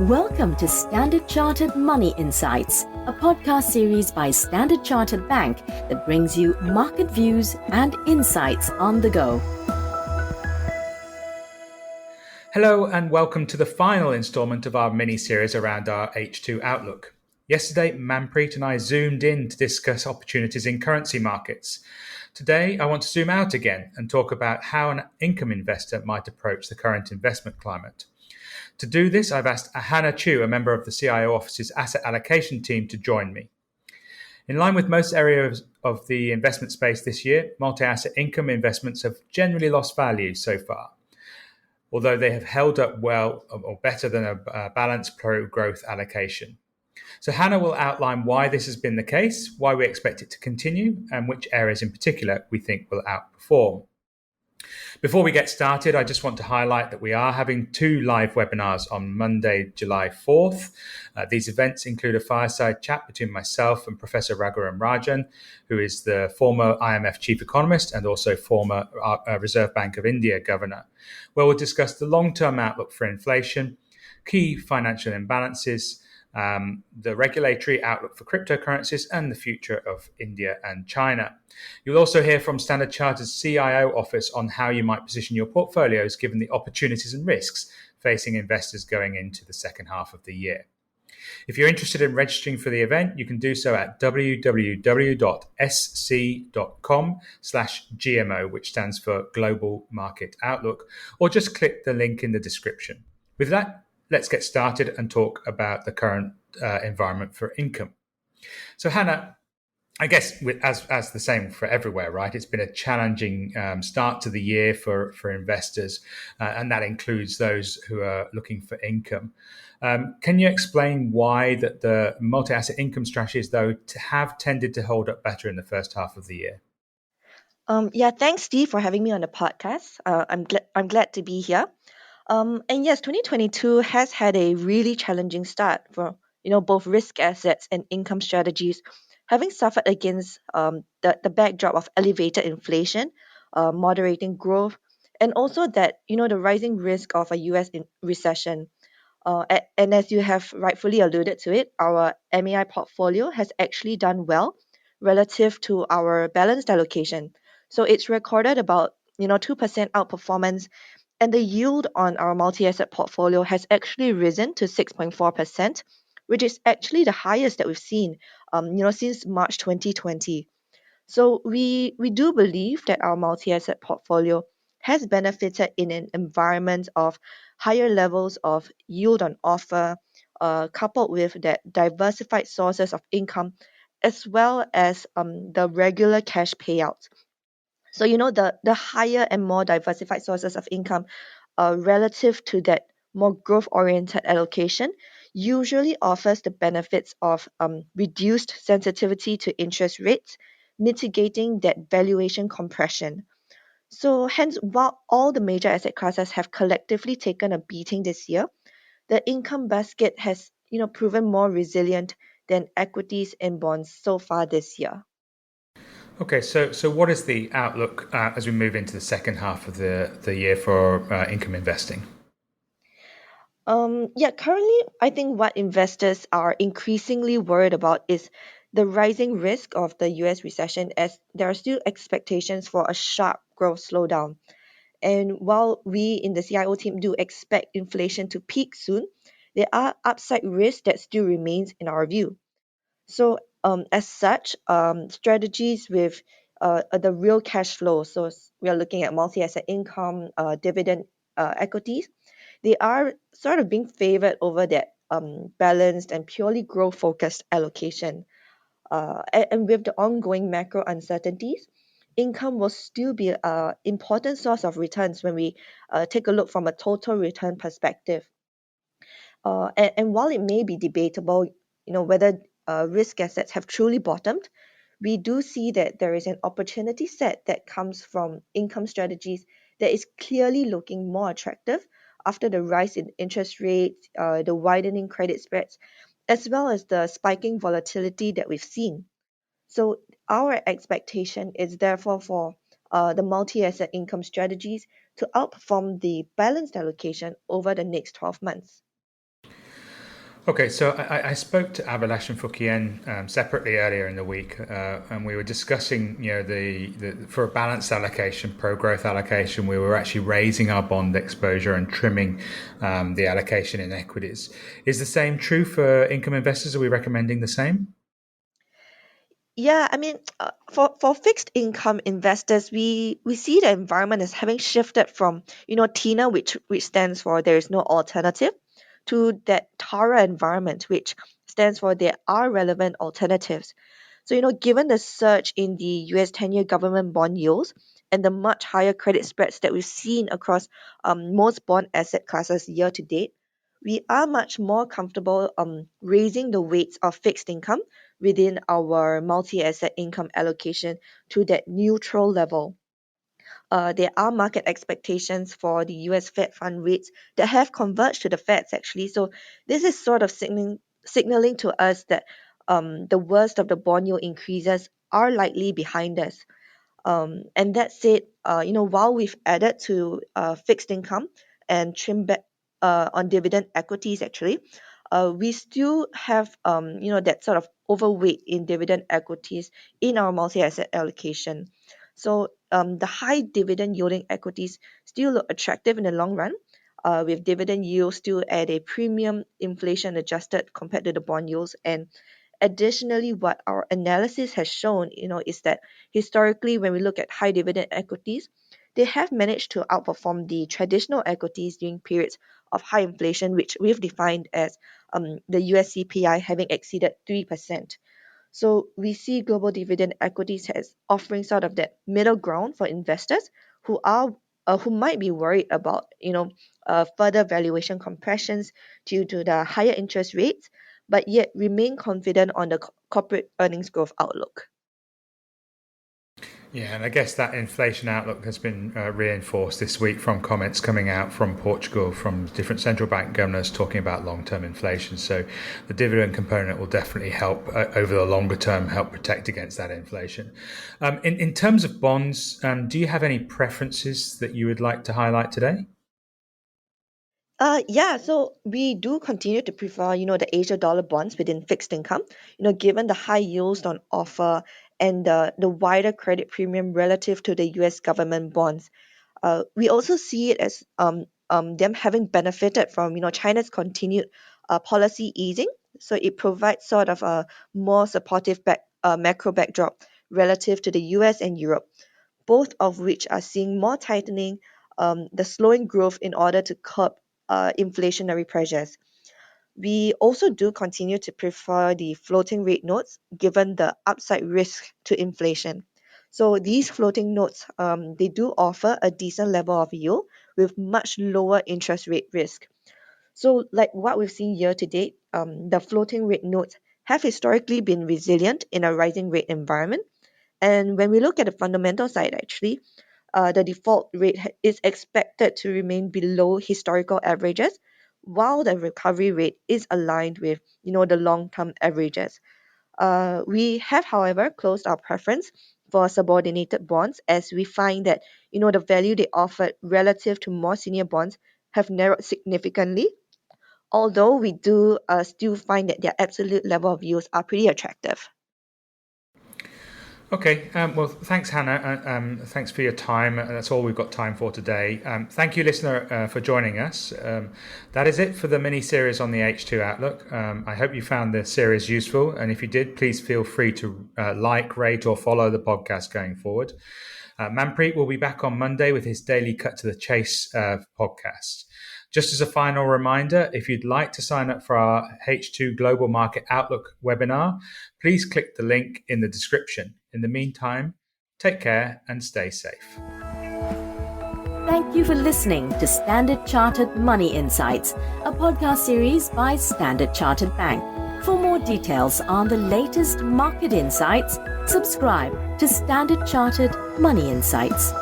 Welcome to Standard Chartered Money Insights, a podcast series by Standard Chartered Bank that brings you market views and insights on the go. Hello and welcome to the final instalment of our mini-series around our H2 outlook. Yesterday, Manpreet and I zoomed in to discuss opportunities in currency markets. Today, I want to zoom out again and talk about how an income investor might approach the current investment climate. To do this, I've asked Hannah Chu, a member of the CIO Office's asset allocation team, to join me. In line with most areas of the investment space this year, multi-asset income investments have generally lost value so far, although they have held up well or better than a balanced pro-growth allocation. So Hannah will outline why this has been the case, why we expect it to continue, and which areas in particular we think will outperform. Before we get started, I just want to highlight that we are having 2 live webinars on Monday, July 4th. These events include a fireside chat between myself and Professor Raghuram Rajan, who is the former IMF chief economist and also former Reserve Bank of India governor, where we'll discuss the long-term outlook for inflation, key financial imbalances, the regulatory outlook for cryptocurrencies, and the future of India and China. You'll also hear from Standard Chartered's CIO office on how you might position your portfolios given the opportunities and risks facing investors going into the second half of the year. If you're interested in registering for the event, you can do so at www.sc.com/GMO, which stands for Global Market Outlook, or just click the link in the description. With that, let's get started and talk about the current environment for income. So Hannah, I guess as the same for everywhere, right? It's been a challenging start to the year for investors, and that includes those who are looking for income. Can you explain why that the multi-asset income strategies, though, have tended to hold up better in the first half of the year? Thanks, Steve, for having me on the podcast. I'm glad to be here. And yes, 2022 has had a really challenging start for both risk assets and income strategies, having suffered against the backdrop of elevated inflation, moderating growth, and also that the rising risk of a U.S. recession. And as you have rightfully alluded to it, our MAI portfolio has actually done well relative to our balanced allocation. So it's recorded about 2% outperformance, and the yield on our multi-asset portfolio has actually risen to 6.4%, which is actually the highest that we've seen since March 2020. So we do believe that our multi-asset portfolio has benefited in an environment of higher levels of yield on offer, coupled with that diversified sources of income, as well as the regular cash payouts. So the higher and more diversified sources of income relative to that more growth-oriented allocation usually offers the benefits of reduced sensitivity to interest rates, mitigating that valuation compression. So hence, while all the major asset classes have collectively taken a beating this year, the income basket has proven more resilient than equities and bonds so far this year. Okay, so what is the outlook as we move into the second half of the year for income investing? Currently, I think what investors are increasingly worried about is the rising risk of the US recession, as there are still expectations for a sharp growth slowdown. And while we in the CIO team do expect inflation to peak soon, there are upside risks that still remains in our view. So as such, strategies with the real cash flow, so we are looking at multi-asset income, dividend, equities, they are sort of being favored over that balanced and purely growth-focused allocation. And with the ongoing macro uncertainties, income will still be an important source of returns when we take a look from a total return perspective. And while it may be debatable, whether risk assets have truly bottomed, we do see that there is an opportunity set that comes from income strategies that is clearly looking more attractive after the rise in interest rates, the widening credit spreads, as well as the spiking volatility that we've seen. So our expectation is therefore for the multi-asset income strategies to outperform the balanced allocation over the next 12 months. Okay, so I spoke to Abhilash and Fukien separately earlier in the week, and we were discussing, the for a balanced allocation, pro-growth allocation, we were actually raising our bond exposure and trimming the allocation in equities. Is the same true for income investors? Are we recommending the same? Yeah, I mean, for fixed income investors, we see the environment as having shifted from TINA, which stands for there is no alternative, to that TARA environment, which stands for there are relevant alternatives. So given the surge in the U.S. 10-year government bond yields and the much higher credit spreads that we've seen across most bond asset classes year to date, we are much more comfortable raising the weights of fixed income within our multi-asset income allocation to that neutral level. There are market expectations for the US Fed fund rates that have converged to the Fed's actually. So this is sort of signaling to us that the worst of the bond yield increases are likely behind us. And that said, while we've added to fixed income and trimmed back on dividend equities, actually, we still have that sort of overweight in dividend equities in our multi-asset allocation. So the high dividend yielding equities still look attractive in the long run, with dividend yields still at a premium inflation adjusted compared to the bond yields. And additionally, what our analysis has shown, is that historically, when we look at high dividend equities, they have managed to outperform the traditional equities during periods of high inflation, which we've defined as the US CPI having exceeded 3%. So we see global dividend equities as offering sort of that middle ground for investors who might be worried about further valuation compressions due to the higher interest rates, but yet remain confident on the corporate earnings growth outlook. Yeah, and I guess that inflation outlook has been reinforced this week from comments coming out from Portugal, from different central bank governors talking about long-term inflation. So the dividend component will definitely help over the longer term, help protect against that inflation. In terms of bonds, do you have any preferences that you would like to highlight today? Yeah, so we do continue to prefer, the Asia dollar bonds within fixed income, given the high yields on offer and the wider credit premium relative to the US government bonds. We also see it as them having benefited from, China's continued policy easing. So it provides sort of a more supportive macro backdrop relative to the US and Europe, both of which are seeing more tightening, the slowing growth in order to curb inflationary pressures. We also do continue to prefer the floating rate notes given the upside risk to inflation. So these floating notes, they do offer a decent level of yield with much lower interest rate risk. So like what we've seen year to date, the floating rate notes have historically been resilient in a rising rate environment. And when we look at the fundamental side, actually, the default rate is expected to remain below historical averages, while the recovery rate is aligned with, the long-term averages. We have, however, closed our preference for subordinated bonds as we find that, the value they offered relative to more senior bonds have narrowed significantly, although we do still find that their absolute level of yields are pretty attractive. Okay, well, thanks, Hannah. Thanks for your time. That's all we've got time for today. Thank you, listener, for joining us. That is it for the mini-series on the H2 Outlook. I hope you found the series useful, and if you did, please feel free to like, rate, or follow the podcast going forward. Manpreet will be back on Monday with his daily Cut to the Chase podcast. Just as a final reminder, if you'd like to sign up for our H2 Global Market Outlook webinar, please click the link in the description. In the meantime, take care and stay safe. Thank you for listening to Standard Chartered Money Insights, a podcast series by Standard Chartered Bank. For more details on the latest market insights, subscribe to Standard Chartered Money Insights.